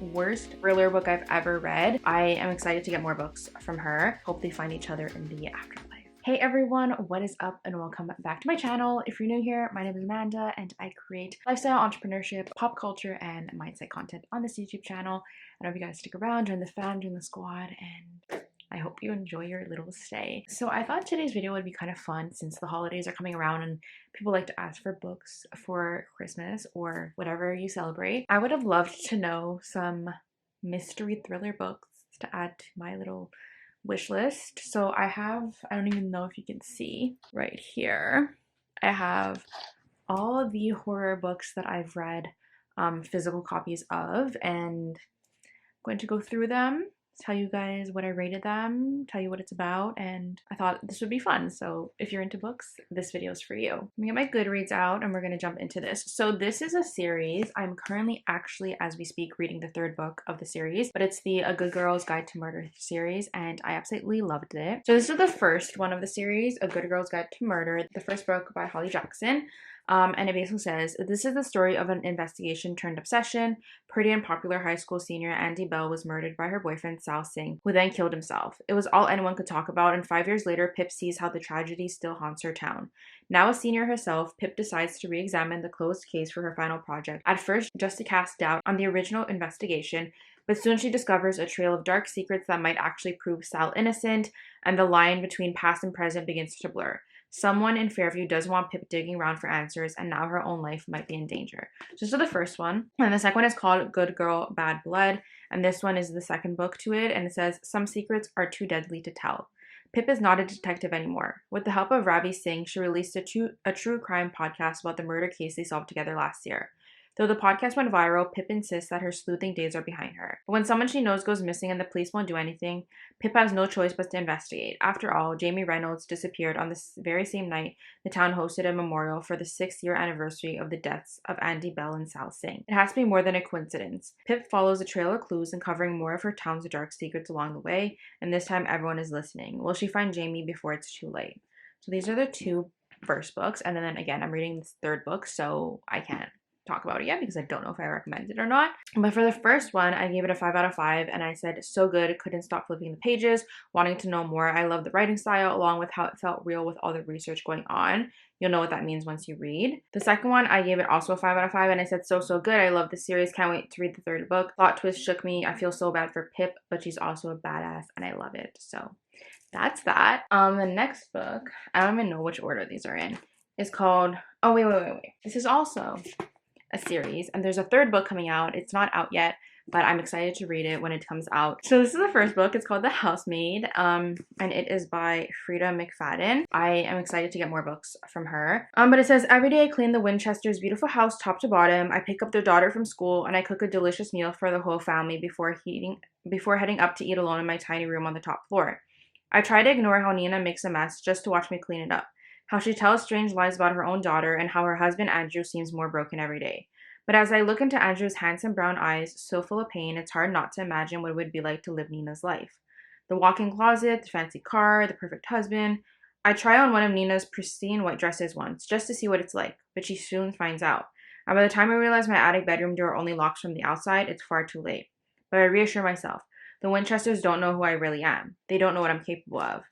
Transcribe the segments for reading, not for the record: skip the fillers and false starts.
worst thriller book I've ever read. I am excited to get more books from her. Hope they find each other in the afterlife. Hey everyone, what is up and welcome back to my channel. If you're new here, my name is Amanda and I create lifestyle, entrepreneurship, pop culture, and mindset content on this YouTube channel. I hope you guys stick around, join the fam, join the squad, and I hope you enjoy your little stay. So I thought today's video would be kind of fun since the holidays are coming around and people like to ask for books for Christmas or whatever you celebrate. I would have loved to know some mystery thriller books to add to my little wish list. So I don't even know if you can see right here, I have all of the horror books that I've read physical copies of, and I'm going to go through them, tell you guys what I rated them, tell you what it's about, and I thought this would be fun. So if you're into books, this video is for you. Let me get my Goodreads out and we're going to jump into this. So this is a series. I'm currently actually, as we speak, reading the third book of the series, but it's the A Good Girl's Guide to Murder series, and I absolutely loved it. So this is the first one of the series, A Good Girl's Guide to Murder, the first book by Holly Jackson. And it basically says, this is the story of an investigation turned obsession. Pretty and popular high school senior Andy Bell was murdered by her boyfriend Sal Singh, who then killed himself. It was all anyone could talk about, and 5 years later, Pip sees how the tragedy still haunts her town. Now a senior herself, Pip decides to re-examine the closed case for her final project. At first, just to cast doubt on the original investigation, but soon she discovers a trail of dark secrets that might actually prove Sal innocent, and the line between past and present begins to blur. Someone in Fairview doesn't want Pip digging around for answers, and now her own life might be in danger. So this is the first one. And the second one is called Good Girl, Bad Blood. And this one is the second book to it. And it says, some secrets are too deadly to tell. Pip is not a detective anymore. With the help of Ravi Singh, she released a true crime podcast about the murder case they solved together last year. Though the podcast went viral, Pip insists that her sleuthing days are behind her. But when someone she knows goes missing and the police won't do anything, Pip has no choice but to investigate. After all, Jamie Reynolds disappeared on this very same night the town hosted a memorial for the 6th-year anniversary of the deaths of Andy Bell and Sal Singh. It has to be more than a coincidence. Pip follows a trail of clues, uncovering more of her town's dark secrets along the way, and this time everyone is listening. Will she find Jamie before it's too late? So these are the two first books, and then again, I'm reading this third book, so I can't talk about it yet because I don't know if I recommend it or not. But for the first one, I gave it a 5 out of 5, and I said so good, couldn't stop flipping the pages, wanting to know more. I love the writing style along with how it felt real with all the research going on. You'll know what that means once you read. The second one, I gave it also a 5 out of 5, and I said so good. I love the series, can't wait to read the third book. Plot twist shook me. I feel so bad for Pip, but she's also a badass and I love it. So that's that. The next book, I don't even know which order these are in, is called, oh wait. This is also a series, and there's a third book coming out. It's not out yet, but I'm excited to read it when it comes out. So this is the first book. It's called The Housemaid, and it is by Frida McFadden. I am excited to get more books from her. But it says, every day I clean the Winchesters' beautiful house top to bottom. I pick up their daughter from school, and I cook a delicious meal for the whole family before heading up to eat alone in my tiny room on the top floor. I try to ignore how Nina makes a mess just to watch me clean it up, how she tells strange lies about her own daughter, and how her husband Andrew seems more broken every day. But as I look into Andrew's handsome brown eyes, so full of pain, it's hard not to imagine what it would be like to live Nina's life. The walk-in closet, the fancy car, the perfect husband. I try on one of Nina's pristine white dresses once, just to see what it's like, but she soon finds out. And by the time I realize my attic bedroom door only locks from the outside, it's far too late. But I reassure myself, the Winchesters don't know who I really am. They don't know what I'm capable of.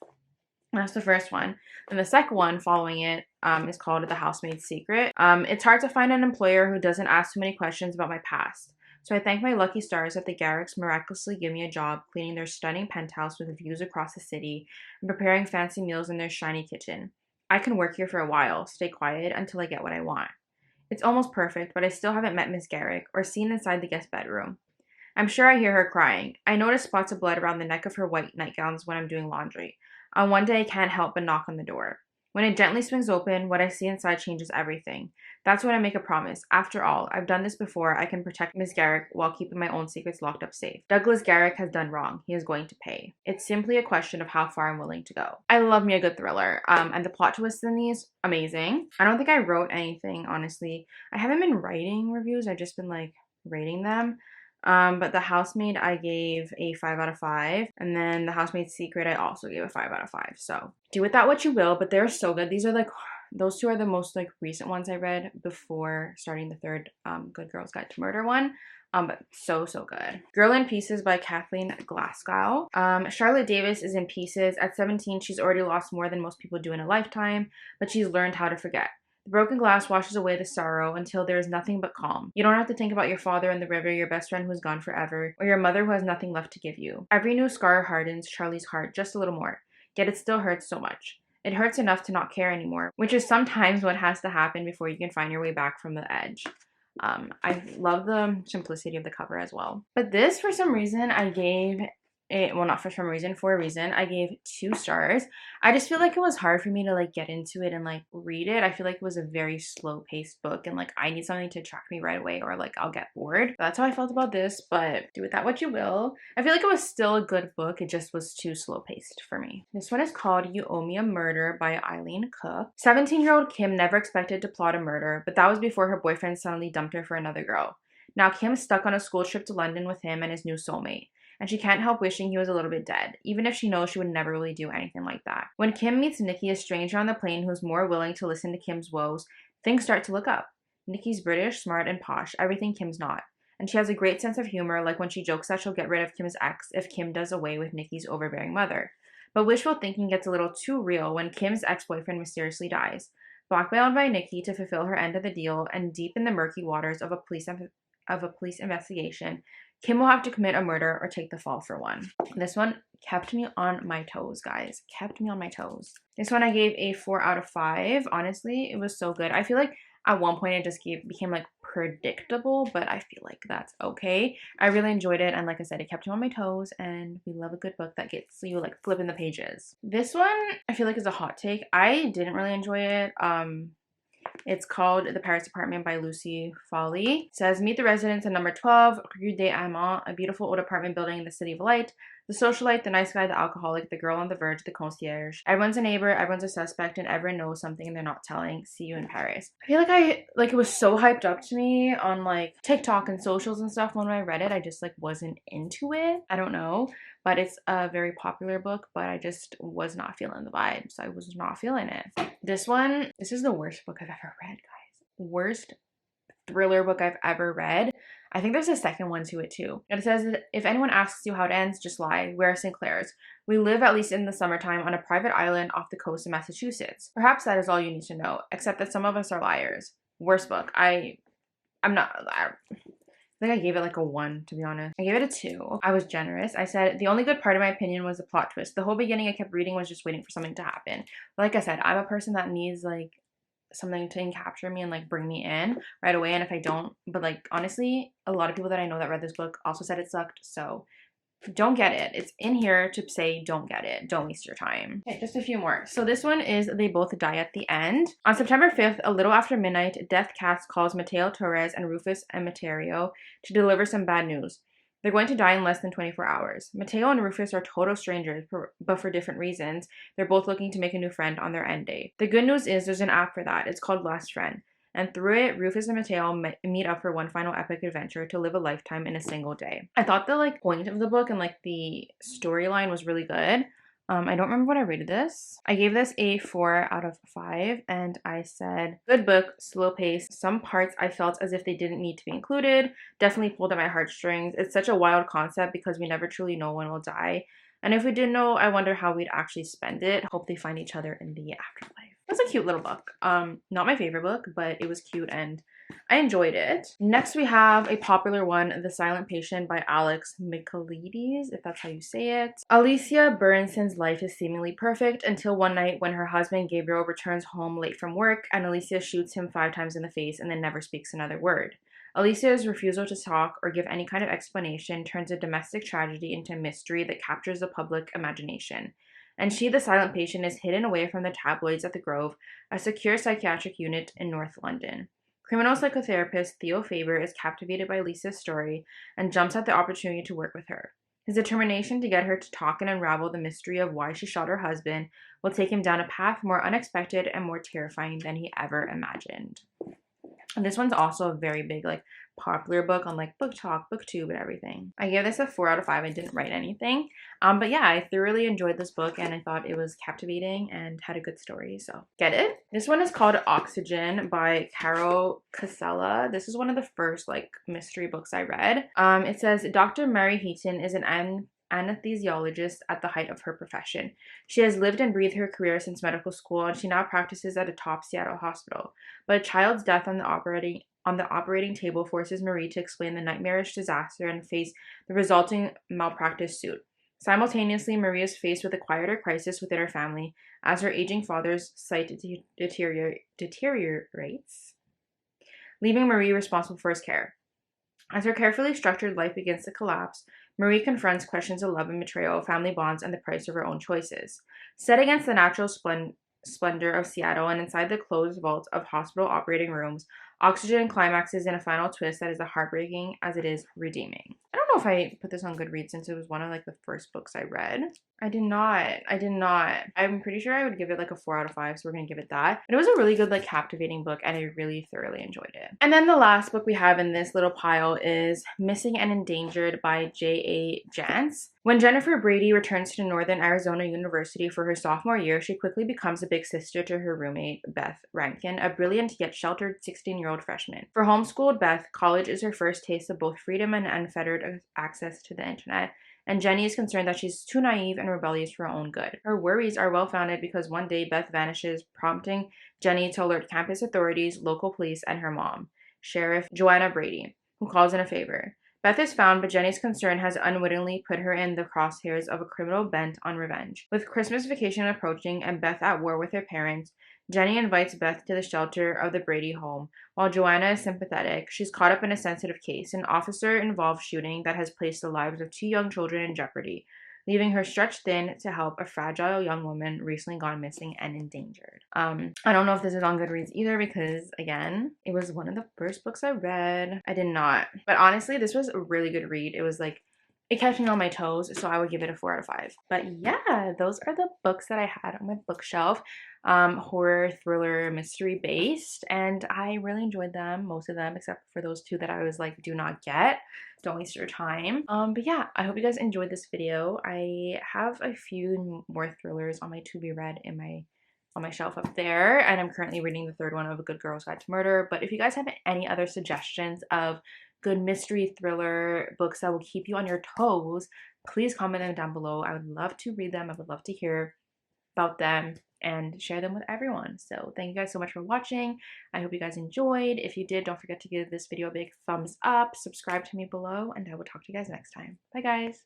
That's the first one. And the second one following it is called The Housemaid's Secret. It's hard to find an employer who doesn't ask too many questions about my past. So I thank my lucky stars that the Garricks miraculously give me a job cleaning their stunning penthouse with views across the city and preparing fancy meals in their shiny kitchen. I can work here for a while, stay quiet until I get what I want. It's almost perfect, but I still haven't met Miss Garrick or seen inside the guest bedroom. I'm sure I hear her crying. I notice spots of blood around the neck of her white nightgowns when I'm doing laundry. On one day, I can't help but knock on the door. When it gently swings open, what I see inside changes everything. That's when I make a promise. After all, I've done this before. I can protect Miss Garrick while keeping my own secrets locked up safe. Douglas Garrick has done wrong. He is going to pay. It's simply a question of how far I'm willing to go. I love me a good thriller. And the plot twists in these, amazing. I don't think I wrote anything, honestly. I haven't been writing reviews. I've just been like rating them. But The Housemaid I gave a 5 out of 5, and then The Housemaid's Secret I also gave a 5 out of 5. So do with that what you will, but they're so good. These are like, those two are the most like recent ones I read before starting the third Good Girl's Guide to Murder one. But so good. Girl in Pieces by Kathleen Glasgow. Charlotte Davis is in pieces. At 17, she's already lost more than most people do in a lifetime, but she's learned how to forget. The broken glass washes away the sorrow until there is nothing but calm. You don't have to think about your father in the river, your best friend who's gone forever, or your mother who has nothing left to give you. Every new scar hardens Charlie's heart just a little more, yet it still hurts so much. It hurts enough to not care anymore, which is sometimes what has to happen before you can find your way back from the edge. I love the simplicity of the cover as well. But this, for some reason, I gave it, well, not for some reason, for a reason, I gave 2 stars. I just feel like it was hard for me to like get into it and like read it. I feel like it was a very slow paced book and like I need something to attract me right away or like I'll get bored. That's how I felt about this, but do with that what you will. I feel like it was still a good book. It just was too slow paced for me. This one is called You Owe Me a Murder by Eileen Cook. 17-year-old Kim never expected to plot a murder, but that was before her boyfriend suddenly dumped her for another girl. Now Kim's stuck on a school trip to London with him and his new soulmate, and she can't help wishing he was a little bit dead, even if she knows she would never really do anything like that. When Kim meets Nikki, a stranger on the plane who's more willing to listen to Kim's woes, things start to look up. Nikki's British, smart, and posh, everything Kim's not. And she has a great sense of humor, like when she jokes that she'll get rid of Kim's ex if Kim does away with Nikki's overbearing mother. But wishful thinking gets a little too real when Kim's ex-boyfriend mysteriously dies. Blackmailed by Nikki to fulfill her end of the deal, and deep in the murky waters of a police investigation, Kim will have to commit a murder or take the fall for one. This one kept me on my toes, guys. Kept me on my toes. This one I gave a 4 out of 5. Honestly, it was so good. I feel like at one point it just became like predictable, but I feel like that's okay. I really enjoyed it, and like I said, it kept me on my toes, and we love a good book that gets you like flipping the pages. This one I feel like is a hot take. I didn't really enjoy it. It's called The Paris Apartment by Lucy Foley. It says, meet the residents at number 12, Rue des Amants, a beautiful old apartment building in the City of Light. The socialite, the nice guy, the alcoholic, the girl on the verge, the concierge. Everyone's a neighbor, everyone's a suspect, and everyone knows something they're not telling. See you in Paris. I feel like it was so hyped up to me on like TikTok and socials and stuff. When I read it, I just like wasn't into it. I don't know, but it's a very popular book, but I just was not feeling the vibe, so I was not feeling it. This is the worst book I've ever read, guys. Worst thriller book I've ever read. I think there's a second one to it too. And it says, if anyone asks you how it ends, just lie. We're Sinclairs. We live, at least in the summertime, on a private island off the coast of Massachusetts. Perhaps that is all you need to know, except that some of us are liars. Worst book. I think I gave it like a 1, to be honest. I gave it a 2. I was generous. I said the only good part of my opinion was the plot twist. The whole beginning I kept reading was just waiting for something to happen. But like I said, I'm a person that needs like something to capture me and like bring me in right away. And if I don't, but like honestly, a lot of people that I know that read this book also said it sucked. So don't get it. It's in here to say don't get it. Don't waste your time. Okay, just a few more. So this one is They Both Die at the End. On September 5th, a little after midnight, Death Cast calls Mateo Torres and Rufus Emeterio to deliver some bad news. They're going to die in less than 24 hours. Mateo and Rufus are total strangers, but for different reasons. They're both looking to make a new friend on their end day. The good news is there's an app for that. It's called Last Friend. And through it, Rufus and Mateo meet up for one final epic adventure to live a lifetime in a single day. I thought the like point of the book and like the storyline was really good. I don't remember what I rated this. I gave this a 4 out of 5, and I said, good book, slow pace. Some parts I felt as if they didn't need to be included. Definitely pulled at my heartstrings. It's such a wild concept because we never truly know when we'll die. And if we did know, I wonder how we'd actually spend it. Hope they find each other in the afterlife. It's a cute little book. Not my favorite book, but it was cute and I enjoyed it. Next we have a popular one, The Silent Patient by Alex Michaelides, if that's how you say it. Alicia Burinson's life is seemingly perfect until one night when her husband Gabriel returns home late from work and Alicia shoots him 5 times in the face and then never speaks another word. Alicia's refusal to talk or give any kind of explanation turns a domestic tragedy into a mystery that captures the public imagination. And she, the silent patient, is hidden away from the tabloids at the Grove, a secure psychiatric unit in North London. Criminal psychotherapist Theo Faber is captivated by Lisa's story and jumps at the opportunity to work with her. His determination to get her to talk and unravel the mystery of why she shot her husband will take him down a path more unexpected and more terrifying than he ever imagined. And this one's also a very big, like, popular book on like Book Talk, BookTube, and everything. I gave this a 4 out of 5. I didn't write anything. But yeah, I thoroughly enjoyed this book and I thought it was captivating and had a good story. So get it. This one is called Oxygen by Carol Casella. This is one of the first like mystery books I read. It says Dr. Mary Heaton is an anesthesiologist at the height of her profession. She has lived and breathed her career since medical school, and she now practices at a top Seattle hospital. But a child's death on the operating table forces Marie to explain the nightmarish disaster and face the resulting malpractice suit. Simultaneously, Marie is faced with a quieter crisis within her family as her aging father's sight deteriorates, leaving Marie responsible for his care. As her carefully structured life begins to collapse, Marie confronts questions of love and betrayal, family bonds, and the price of her own choices. Set against the natural splendor of Seattle and inside the closed vaults of hospital operating rooms, Oxygen climaxes in a final twist that is as heartbreaking as it is redeeming. I don't know if I put this on Goodreads since it was one of like the first books I read. I did not. I'm pretty sure I would give it like a 4 out of 5, so we're gonna give it that. But it was a really good, like, captivating book, and I really thoroughly enjoyed it. And then the last book we have in this little pile is Missing and Endangered by J.A. Jance. When Jennifer Brady returns to Northern Arizona University for her sophomore year, she quickly becomes a big sister to her roommate, Beth Rankin, a brilliant yet sheltered 16-year-old freshman. For homeschooled Beth, college is her first taste of both freedom and unfettered access to the internet, and Jenny is concerned that she's too naive and rebellious for her own good. Her worries are well-founded because one day Beth vanishes, prompting Jenny to alert campus authorities, local police, and her mom, Sheriff Joanna Brady, who calls in a favor. Beth is found, but Jenny's concern has unwittingly put her in the crosshairs of a criminal bent on revenge. With Christmas vacation approaching and Beth at war with her parents, Jenny invites Beth to the shelter of the Brady home. While Joanna is sympathetic, she's caught up in a sensitive case, an officer-involved shooting that has placed the lives of 2 young children in jeopardy, leaving her stretched thin to help a fragile young woman recently gone missing and endangered. I don't know if this is on Goodreads either because, again, it was one of the first books I read. I did not. But honestly, this was a really good read. It was like, it kept me on my toes, so I would give it a 4 out of 5. But yeah, those are the books that I had on my bookshelf. Horror, thriller, mystery based, and I really enjoyed them, most of them, except for those 2 that I was like, do not get. Don't waste your time. But yeah, I hope you guys enjoyed this video. I have a few more thrillers on my to be read on my shelf up there, and I'm currently reading the 3rd one of A Good Girl's Guide to Murder. But if you guys have any other suggestions of good mystery thriller books that will keep you on your toes, please comment them down below. I would love to read them. I would love to hear about them and share them with everyone. So thank you guys so much for watching. I hope you guys enjoyed. If you did, don't forget to give this video a big thumbs up, subscribe to me below, and I will talk to you guys next time. Bye guys.